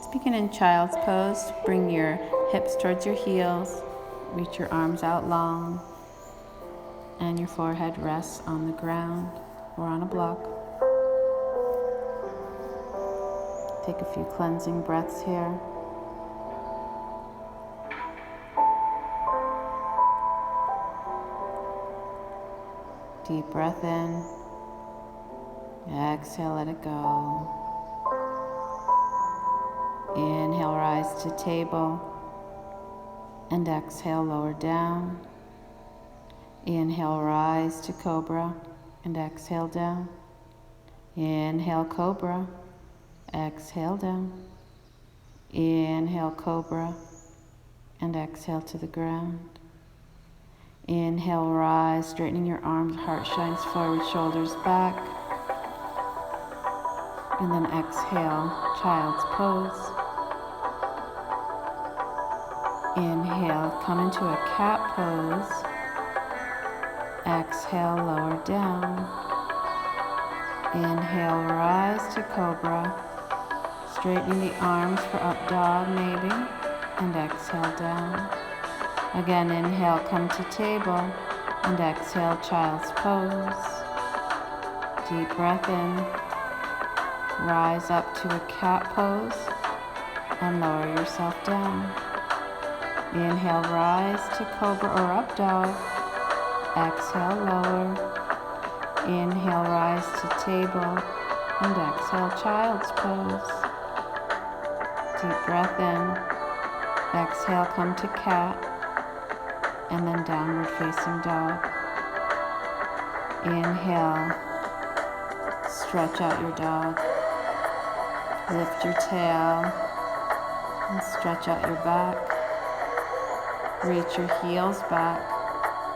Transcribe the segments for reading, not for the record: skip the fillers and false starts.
Let's begin in child's pose. Bring your hips towards your heels. Reach your arms out long. And your forehead rests on the ground or on a block. Take a few cleansing breaths here. Deep breath in. Exhale, let it go. Inhale, rise to table. And exhale, lower down. Inhale, rise to cobra. And exhale, down. Inhale, cobra. Exhale, down. Inhale, cobra. And exhale to the ground. Inhale, rise, straightening your arms, heart shines forward, shoulders back. And then exhale, child's pose. Inhale, come into a cat pose. Exhale, lower down. Inhale, rise to cobra. Straightening the arms for up dog maybe. And exhale, down. Again, inhale, come to table, and exhale, child's pose. Deep breath in, rise up to a cat pose, and lower yourself down. Inhale, rise to cobra or up dog. Exhale, lower. Inhale, rise to table, and exhale, child's pose. Deep breath in, exhale, come to cat. And then downward facing dog. Inhale, stretch out your dog. Lift your tail and stretch out your back. Reach your heels back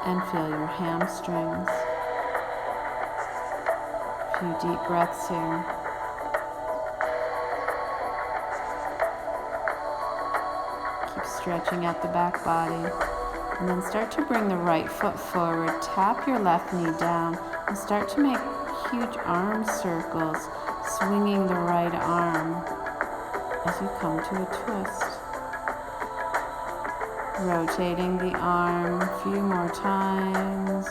and feel your hamstrings. A few deep breaths here. Keep stretching out the back body. And then start to bring the right foot forward, tap your left knee down, and start to make huge arm circles, swinging the right arm as you come to a twist. Rotating the arm a few more times.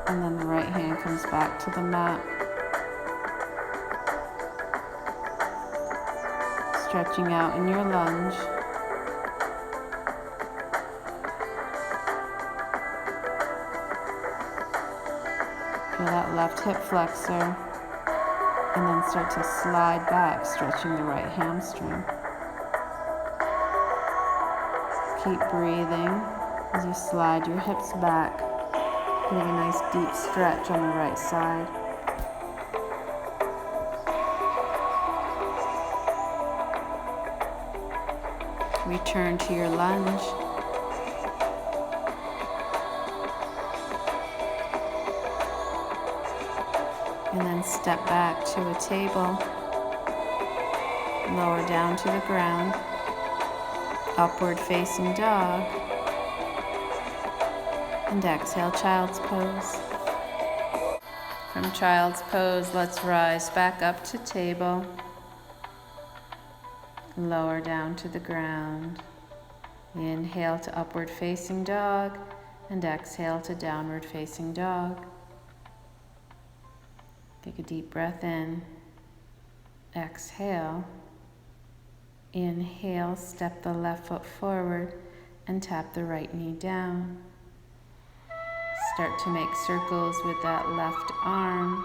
And then the right hand comes back to the mat. Stretching out in your lunge. Feel that left hip flexor. And then start to slide back, stretching the right hamstring. Keep breathing as you slide your hips back. Getting a nice deep stretch on the right side. Return to your lunge. And then step back to a table. Lower down to the ground. Upward facing dog. And exhale, child's pose. From child's pose, let's rise back up to table. Lower down to the ground. Inhale to upward facing dog and exhale to downward facing dog. Take a deep breath in. Exhale. Inhale, step the left foot forward and tap the right knee down. Start to make circles with that left arm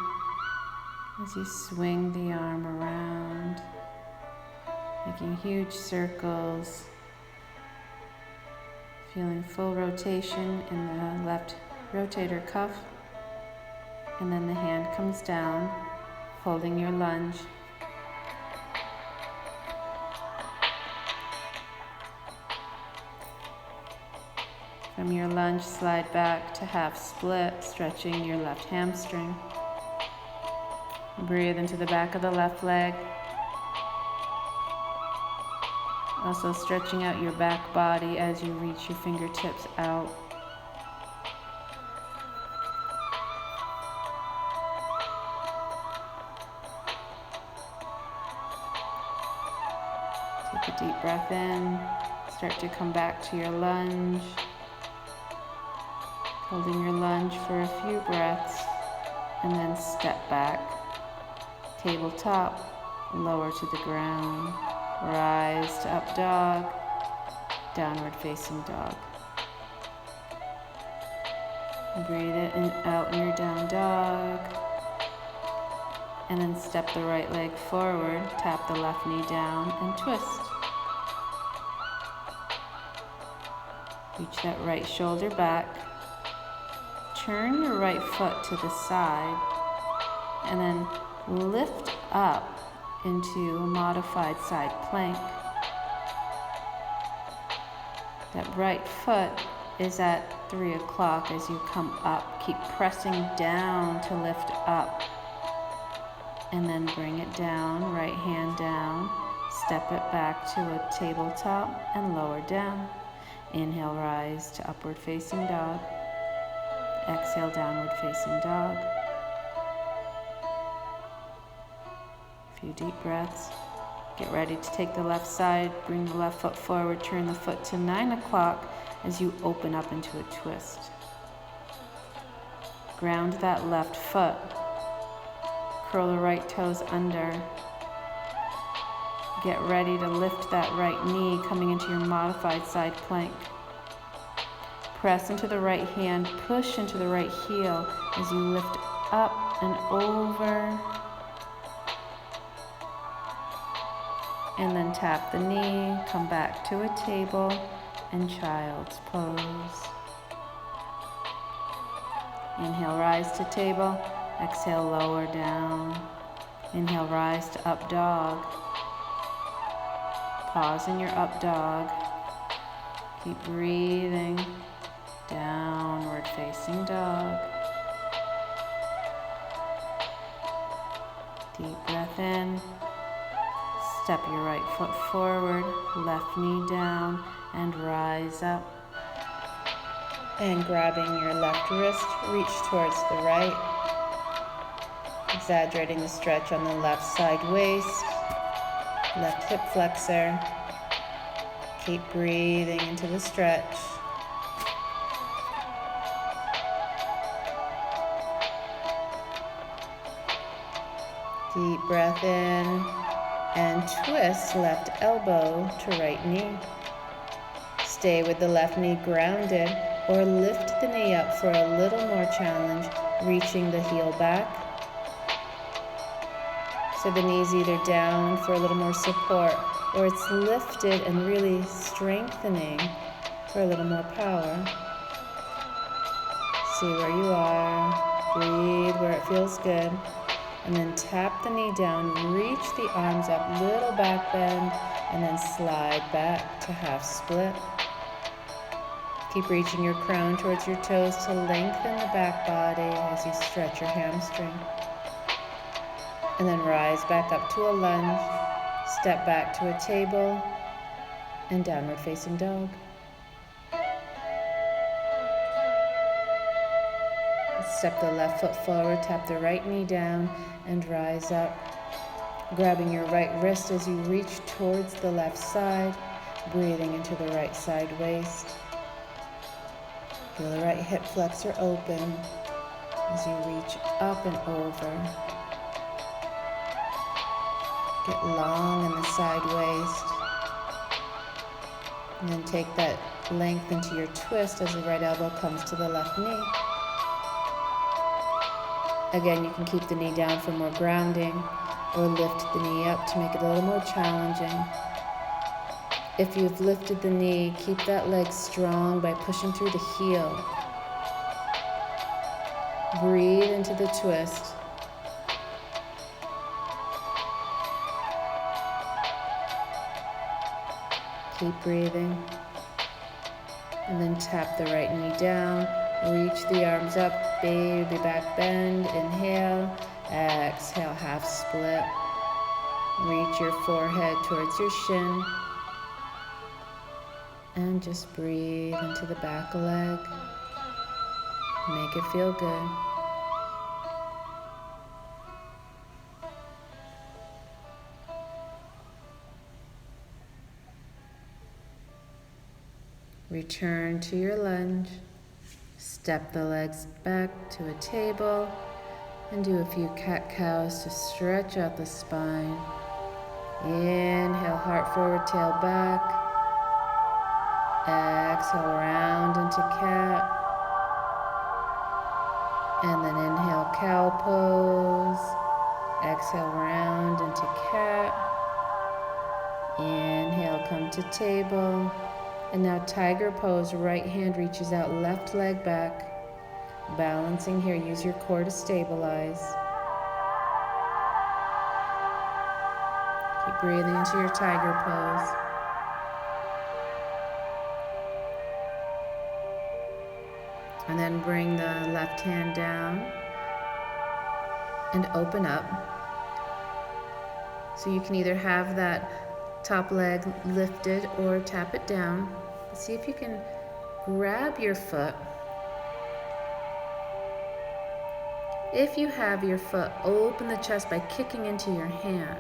as you swing the arm around. Making huge circles, feeling full rotation in the left rotator cuff, and then the hand comes down, holding your lunge. From your lunge, slide back to half split, stretching your left hamstring. Breathe into the back of the left leg. Also stretching out your back body as you reach your fingertips out. Take a deep breath in. Start to come back to your lunge. Holding your lunge for a few breaths, and then step back. Tabletop, lower to the ground. Rise to up dog, downward facing dog. Breathe it out in your down dog. And then step the right leg forward, tap the left knee down, and twist. Reach that right shoulder back. Turn your right foot to the side, and then lift up into a modified side plank. That right foot is at 3 o'clock as you come up. Keep pressing down to lift up. And then bring it down, right hand down. Step it back to a tabletop and lower down. Inhale, rise to upward facing dog. Exhale, downward facing dog. A few deep breaths. Get ready to take the left side. Bring the left foot forward. Turn the foot to 9 o'clock as you open up into a twist. Ground that left foot. Curl the right toes under. Get ready to lift that right knee, coming into your modified side plank. Press into the right hand, push into the right heel as you lift up and over. And then tap the knee, come back to a table and child's pose. Inhale, rise to table. Exhale, lower down. Inhale, rise to up dog. Pause in your up dog. Keep breathing. Downward facing dog. Deep breath in. Step your right foot forward, left knee down, and rise up. And grabbing your left wrist, reach towards the right. Exaggerating the stretch on the left side waist, left hip flexor. Keep breathing into the stretch. Deep breath in and twist left elbow to right knee. Stay with the left knee grounded or lift the knee up for a little more challenge, reaching the heel back. So the knee's either down for a little more support, or it's lifted and really strengthening for a little more power. See where you are, breathe where it feels good, and then tap the knee down, reach the arms up, little back bend, and then slide back to half split. Keep reaching your crown towards your toes to lengthen the back body as you stretch your hamstring. And then rise back up to a lunge, step back to a table, and downward facing dog. Step the left foot forward, tap the right knee down, and rise up. Grabbing your right wrist as you reach towards the left side, breathing into the right side waist. Feel the right hip flexor open as you reach up and over. Get long in the side waist. And then take that length into your twist as the right elbow comes to the left knee. Again, you can keep the knee down for more grounding or lift the knee up to make it a little more challenging. If you've lifted the knee, keep that leg strong by pushing through the heel. Breathe into the twist. Keep breathing. And then tap the right knee down. Reach the arms up, baby back bend. Inhale, exhale, half split. Reach your forehead towards your shin. And just breathe into the back leg. Make it feel good. Return to your lunge. Step the legs back to a table and do a few cat-cows to stretch out the spine. Inhale, heart forward, tail back. Exhale, round into cat. And then inhale, cow pose. Exhale, round into cat. Inhale, come to table. And now tiger pose, right hand reaches out, left leg back. Balancing here, use your core to stabilize. Keep breathing into your tiger pose. And then bring the left hand down and open up. So you can either have that top leg lifted or tap it down. See if you can grab your foot. If you have your foot, open the chest by kicking into your hand.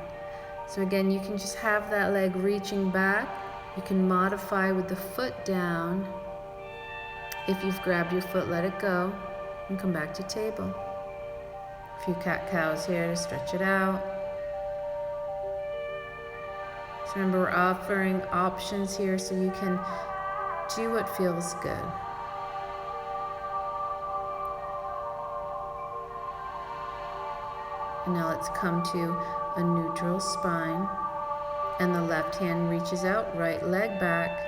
So again, you can just have that leg reaching back. You can modify with the foot down. If you've grabbed your foot, let it go and come back to table. A few cat-cows here to stretch it out. So remember, we're offering options here so you can do what feels good. And now let's come to a neutral spine. And the left hand reaches out, right leg back.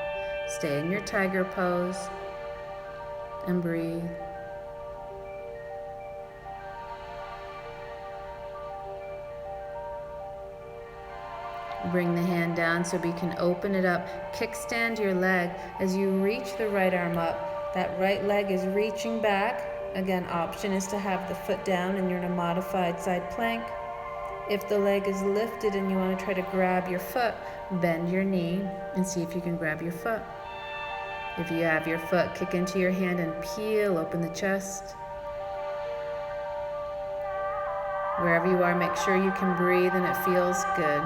Stay in your tiger pose. And breathe. Bring the hand down so we can open it up. Kickstand your leg as you reach the right arm up. That right leg is reaching back. Again, option is to have the foot down and you're in a modified side plank. If the leg is lifted and you want to try to grab your foot, bend your knee and see if you can grab your foot. If you have your foot, kick into your hand and peel, open the chest. Wherever you are, make sure you can breathe and it feels good.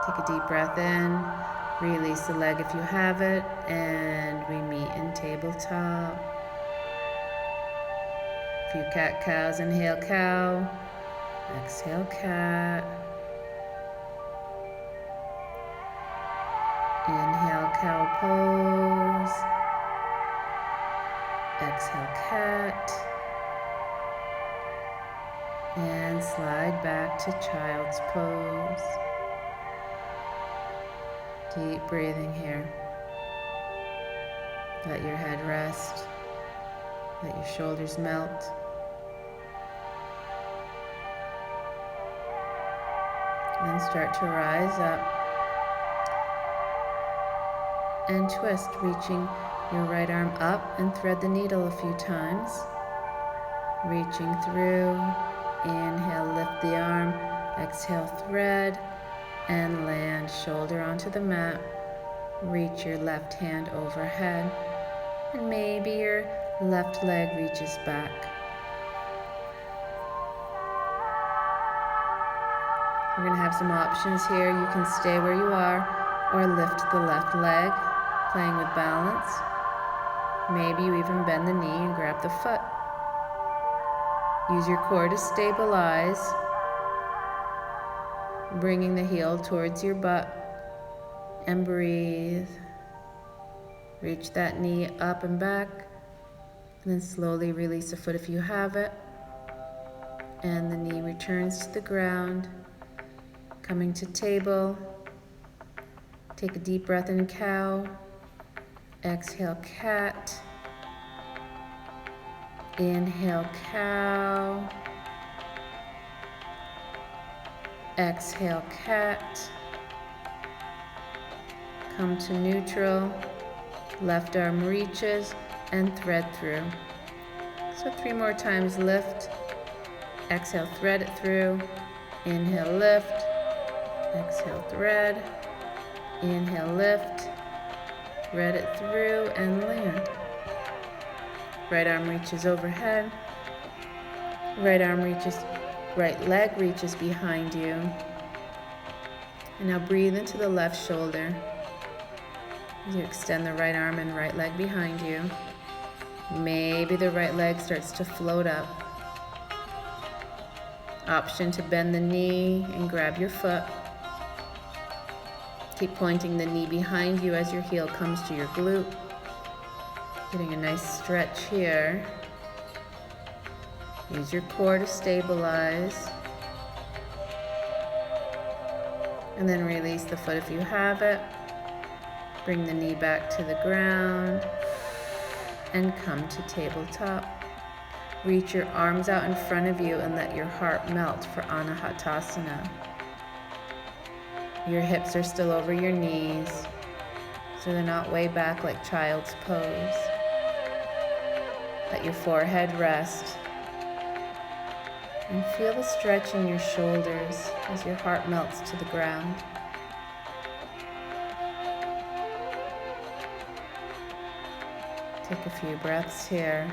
Take a deep breath in, release the leg if you have it, and we meet in tabletop. A few cat-cows, inhale cow, exhale cat. Inhale cow pose, exhale cat, and slide back to child's pose. Deep breathing here. Let your head rest. Let your shoulders melt. And start to rise up and twist, reaching your right arm up and thread the needle a few times. Reaching through. Inhale, lift the arm. Exhale, thread. And land shoulder onto the mat. Reach your left hand overhead. And maybe your left leg reaches back. We're going to have some options here. You can stay where you are or lift the left leg, playing with balance. Maybe you even bend the knee and grab the foot. Use your core to stabilize. Bringing the heel towards your butt and breathe. Reach that knee up and back and then slowly release the foot if you have it. And the knee returns to the ground. Coming to table. Take a deep breath in cow. Exhale cat. Inhale cow. Exhale cat. Come to neutral. Left arm reaches and thread through. So 3 more times, lift. Exhale, thread it through. Inhale, lift. Exhale, thread. Inhale, lift. Thread it through and land. Right arm reaches overhead. Right arm reaches, right leg reaches behind you. And now breathe into the left shoulder. As you extend the right arm and right leg behind you. Maybe the right leg starts to float up. Option to bend the knee and grab your foot. Keep pointing the knee behind you as your heel comes to your glute. Getting a nice stretch here. Use your core to stabilize. And then release the foot if you have it. Bring the knee back to the ground and come to tabletop. Reach your arms out in front of you and let your heart melt for Anahatasana. Your hips are still over your knees, so they're not way back like child's pose. Let your forehead rest. And feel the stretch in your shoulders as your heart melts to the ground. Take a few breaths here.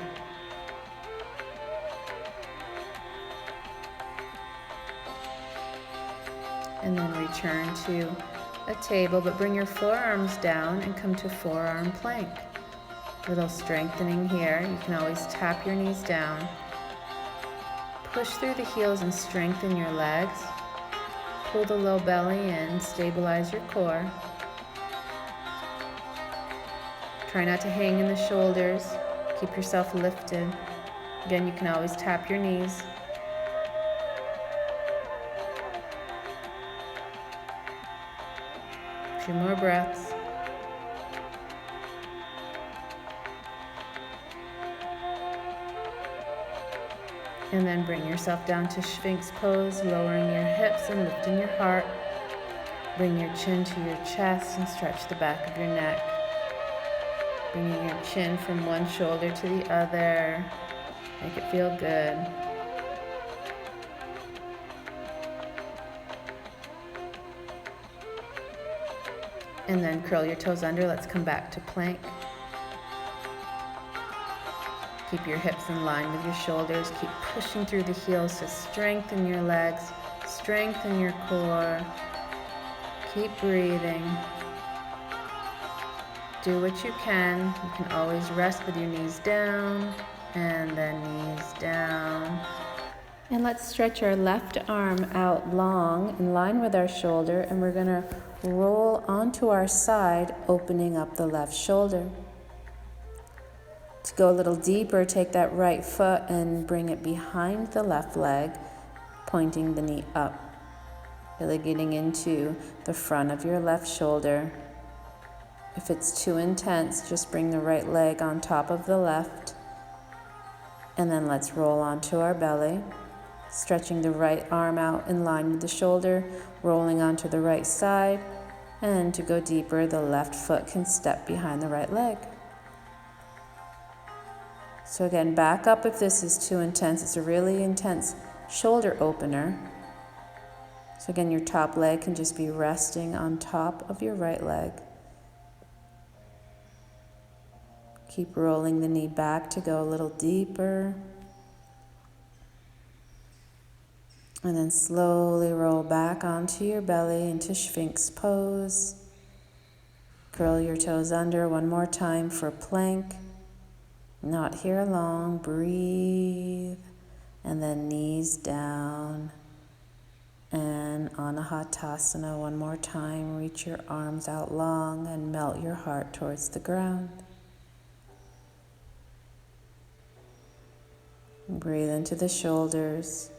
And then return to a table, but bring your forearms down and come to forearm plank. Little strengthening here. You can always tap your knees down. Push through the heels and strengthen your legs. Pull the low belly in, stabilize your core. Try not to hang in the shoulders. Keep yourself lifted. Again, you can always tap your knees. A few more breaths. And then bring yourself down to Sphinx pose, lowering your hips and lifting your heart. Bring your chin to your chest and stretch the back of your neck. Bringing your chin from one shoulder to the other. Make it feel good. And then curl your toes under. Let's come back to plank. Keep your hips in line with your shoulders. Keep pushing through the heels to strengthen your legs, strengthen your core. Keep breathing. Do what you can. You can always rest with your knees down and then knees down. And let's stretch our left arm out long in line with our shoulder, and we're gonna roll onto our side, opening up the left shoulder. To go a little deeper, take that right foot and bring it behind the left leg, pointing the knee up. Really getting into the front of your left shoulder. If it's too intense, just bring the right leg on top of the left. And then let's roll onto our belly, stretching the right arm out in line with the shoulder, rolling onto the right side. And to go deeper, the left foot can step behind the right leg. So again, back up if this is too intense. It's a really intense shoulder opener. So again, your top leg can just be resting on top of your right leg. Keep rolling the knee back to go a little deeper. And then slowly roll back onto your belly into Sphinx pose. Curl your toes under one more time for plank. Not here long, breathe. And then knees down. And Anahatasana one more time. Reach your arms out long and melt your heart towards the ground. Breathe into the shoulders.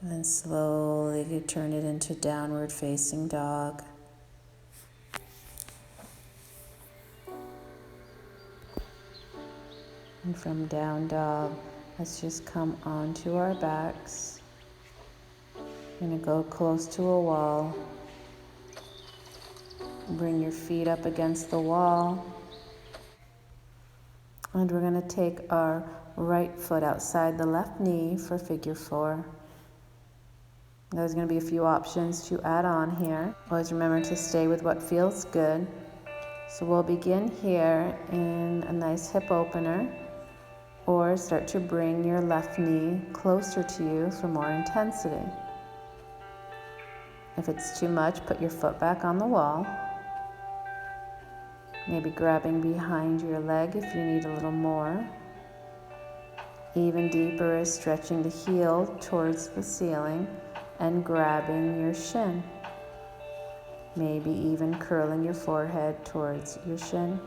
And then slowly you turn it into downward facing dog. And from down dog, let's just come onto our backs. We're going to go close to a wall. Bring your feet up against the wall. And we're going to take our right foot outside the left knee for figure 4. There's going to be a few options to add on here. Always remember to stay with what feels good. So we'll begin here in a nice hip opener, or start to bring your left knee closer to you for more intensity. If it's too much, put your foot back on the wall. Maybe grabbing behind your leg if you need a little more. Even deeper is stretching the heel towards the ceiling and grabbing your shin. Maybe even curling your forehead towards your shin.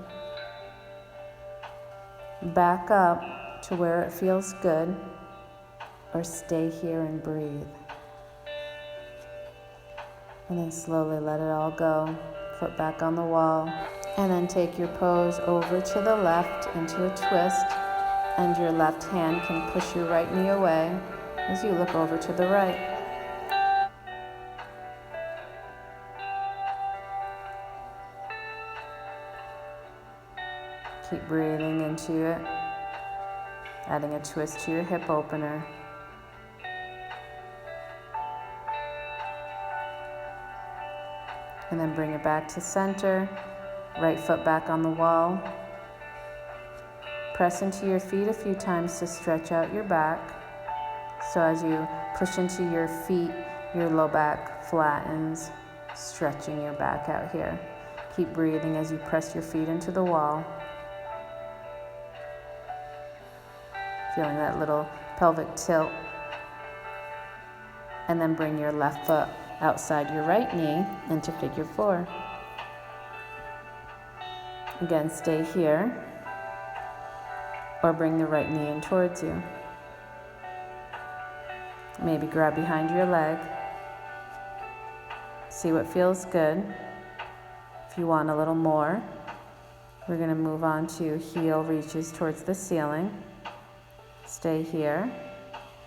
Back up to where it feels good, or stay here and breathe. And then slowly let it all go. Foot back on the wall. And then take your pose over to the left into a twist. And your left hand can push your right knee away as you look over to the right. Keep breathing into it, adding a twist to your hip opener. And then bring it back to center, right foot back on the wall. Press into your feet a few times to stretch out your back. So as you push into your feet, your low back flattens, stretching your back out here. Keep breathing as you press your feet into the wall. Feeling that little pelvic tilt. And then bring your left foot outside your right knee into figure 4. Again, stay here. Or bring the right knee in towards you. Maybe grab behind your leg. See what feels good. If you want a little more, we're going to move on to heel reaches towards the ceiling. Stay here.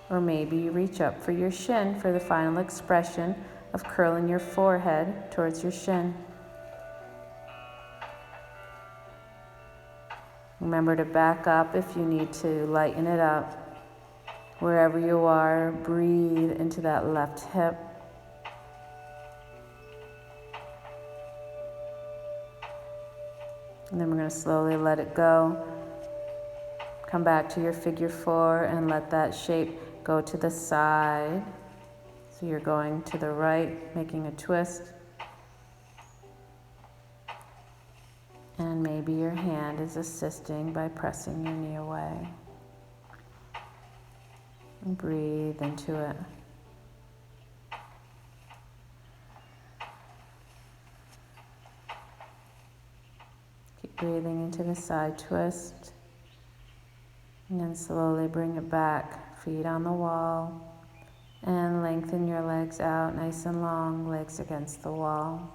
Or maybe you reach up for your shin for the final expression of curling your forehead towards your shin. Remember to back up if you need to lighten it up. Wherever you are, breathe into that left hip. And then we're going to slowly let it go. Come back to your figure 4 and let that shape go to the side. So you're going to the right, making a twist. And maybe your hand is assisting by pressing your knee away. And breathe into it. Keep breathing into the side twist. And then slowly bring it back, feet on the wall. And lengthen your legs out nice and long, legs against the wall.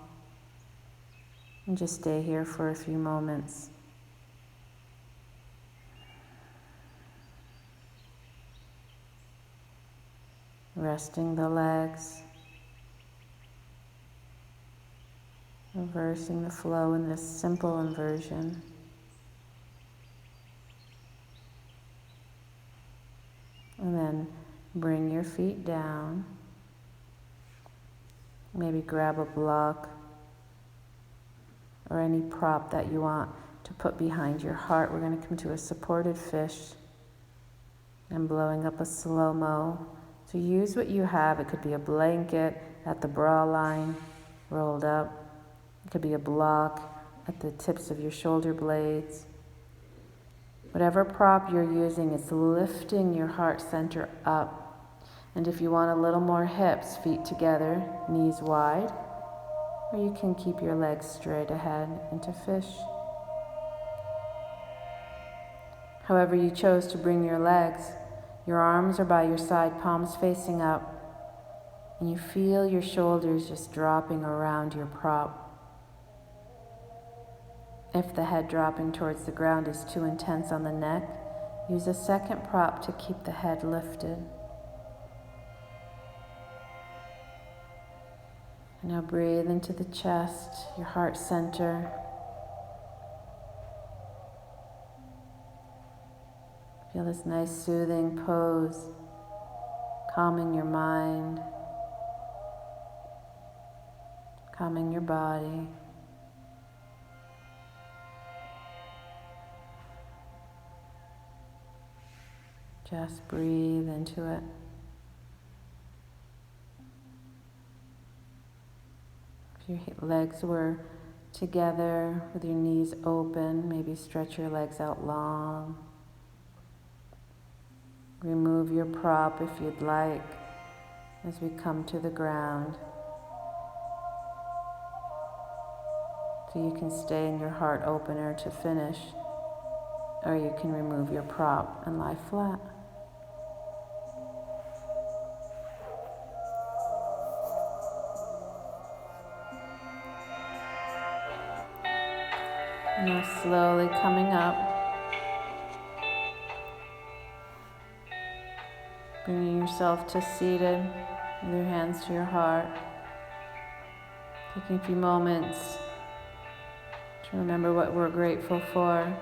And just stay here for a few moments. Resting the legs. Reversing the flow in this simple inversion. And then bring your feet down. Maybe grab a block or any prop that you want to put behind your heart. We're going to come to a supported fish and blowing up a slow-mo. So use what you have. It could be a blanket at the bra line, rolled up. It could be a block at the tips of your shoulder blades. Whatever prop you're using, it's lifting your heart center up. And if you want a little more hips, feet together, knees wide, or you can keep your legs straight ahead into fish. However you chose to bring your legs, your arms are by your side, palms facing up, and you feel your shoulders just dropping around your prop. If the head dropping towards the ground is too intense on the neck, use a second prop to keep the head lifted. And now breathe into the chest, your heart center. Feel this nice soothing pose, calming your mind, calming your body. Just breathe into it. Your legs were together with your knees open. Maybe stretch your legs out long. Remove your prop if you'd like as we come to the ground. So you can stay in your heart opener to finish, or you can remove your prop and lie flat. Now slowly coming up, bringing yourself to seated with your hands to your heart. Taking a few moments to remember what we're grateful for.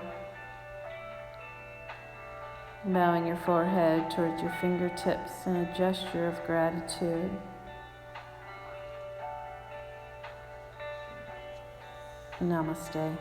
Bowing your forehead towards your fingertips in a gesture of gratitude. Namaste.